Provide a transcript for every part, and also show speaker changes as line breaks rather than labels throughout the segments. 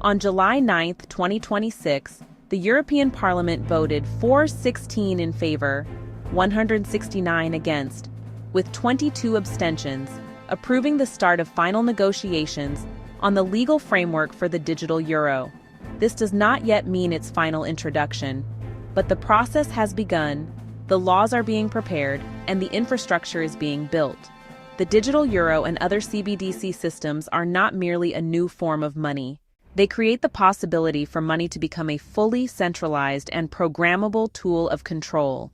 On July 9, 2026, the European Parliament voted 416 in favor, 169 against, with 22 abstentions, approving the start of final negotiations on the legal framework for the digital euro. This does not yet mean its final introduction, but the process has begun, the laws are being prepared, and the infrastructure is being built. The digital euro and other CBDC systems are not merely a new form of money. They create the possibility for money to become a fully centralized and programmable tool of control.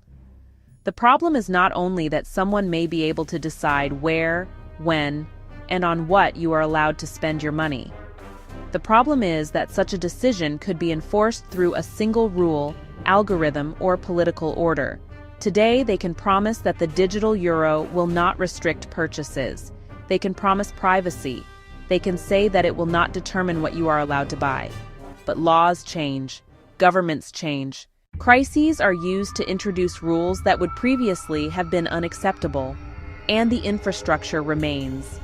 The problem is not only that someone may be able to decide where, when, and on what you are allowed to spend your money. The problem is that such a decision could be enforced through a single rule, algorithm, or political order. Today, they can promise that the digital euro will not restrict purchases. They can promise privacy. They can say that it will not determine what you are allowed to buy. But laws change. Governments change. Crises are used to introduce rules that would previously have been unacceptable, and the infrastructure remains.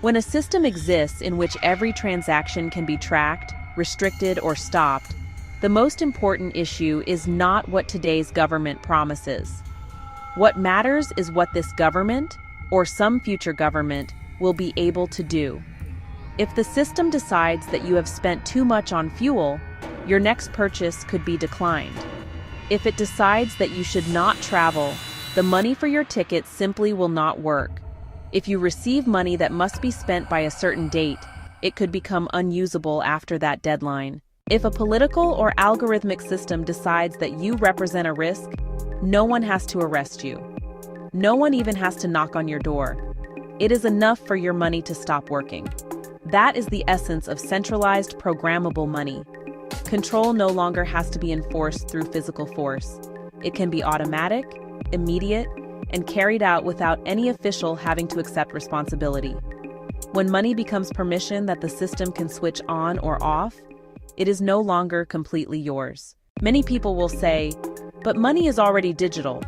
When a system exists in which every transaction can be tracked, restricted, or stopped, the most important issue is not what today's government promises. What matters is what this government, or some future government, will be able to do. If the system decides that you have spent too much on fuel, your next purchase could be declined. If it decides that you should not travel, the money for your ticket simply will not work. If you receive money that must be spent by a certain date, it could become unusable after that deadline. If a political or algorithmic system decides that you represent a risk, no one has to arrest you. No one even has to knock on your door. It is enough for your money to stop working. That is the essence of centralized programmable money. Control no longer has to be enforced through physical force. It can be automatic, immediate, and carried out without any official having to accept responsibility. When money becomes permission that the system can switch on or off, it is no longer completely yours. Many people will say, "But money is already digital.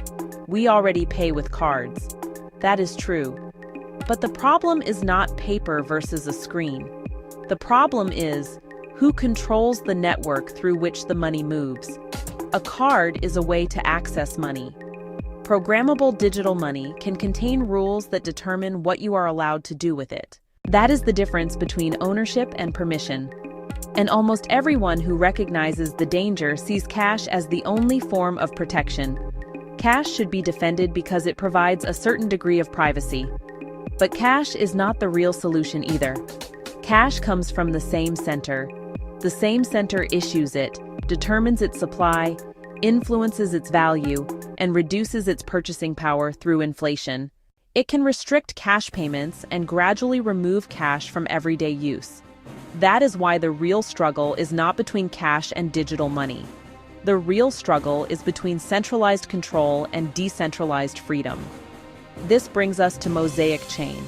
We already pay with cards." That is true. But the problem is not paper versus a screen. The problem is who controls the network through which the money moves. A card is a way to access money. Programmable digital money can contain rules that determine what you are allowed to do with it. That is the difference between ownership and permission. And almost everyone who recognizes the danger sees cash as the only form of protection. Cash should be defended because it provides a certain degree of privacy. But cash is not the real solution either. Cash comes from the same center. The same center issues it, determines its supply, influences its value, and reduces its purchasing power through inflation. It can restrict cash payments and gradually remove cash from everyday use. That is why the real struggle is not between cash and digital money. The real struggle is between centralized control and decentralized freedom. This brings us to Mosaic Chain.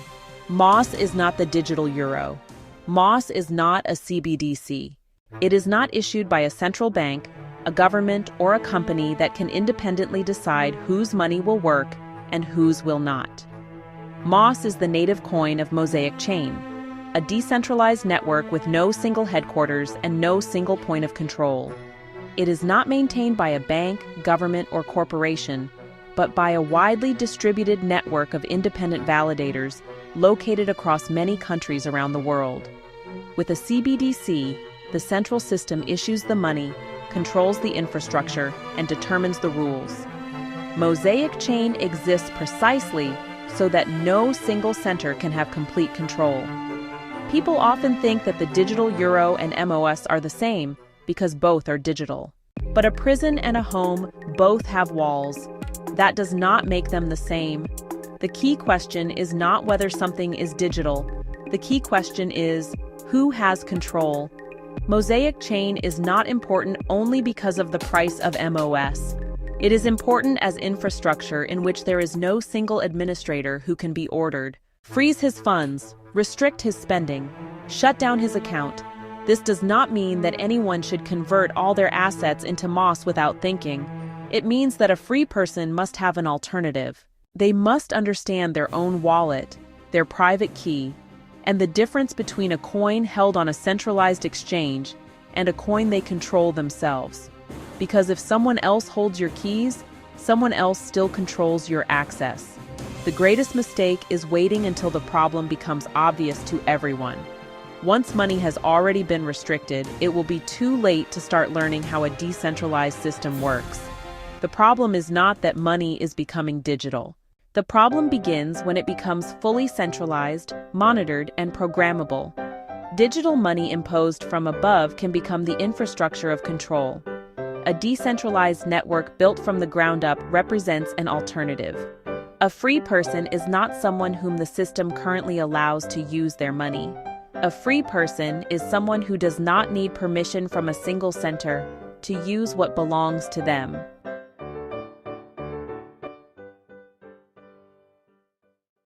MOS is not the digital euro. MOS is not a CBDC. It is not issued by a central bank, a government, or a company that can independently decide whose money will work and whose will not. MOS is the native coin of Mosaic Chain, a decentralized network with no single headquarters and no single point of control. It is not maintained by a bank, government, or corporation, but by a widely distributed network of independent validators located across many countries around the world. With a CBDC, the central system issues the money, controls the infrastructure, and determines the rules. Mosaic Chain exists precisely so that no single center can have complete control. People often think that the digital euro and MOS are the same because both are digital. But a prison and a home both have walls. That does not make them the same. The key question is not whether something is digital. The key question is, who has control? Mosaic Chain is not important only because of the price of MOS. It is important as infrastructure in which there is no single administrator who can be ordered. Freeze his funds, restrict his spending, shut down his account. This does not mean that anyone should convert all their assets into MOS without thinking. It means that a free person must have an alternative. They must understand their own wallet, their private key, and the difference between a coin held on a centralized exchange and a coin they control themselves. Because if someone else holds your keys, someone else still controls your access. The greatest mistake is waiting until the problem becomes obvious to everyone. Once money has already been restricted, it will be too late to start learning how a decentralized system works. The problem is not that money is becoming digital. The problem begins when it becomes fully centralized, monitored, and programmable. Digital money imposed from above can become the infrastructure of control. A decentralized network built from the ground up represents an alternative. A free person is not someone whom the system currently allows to use their money. A free person is someone who does not need permission from a single center to use what belongs to them.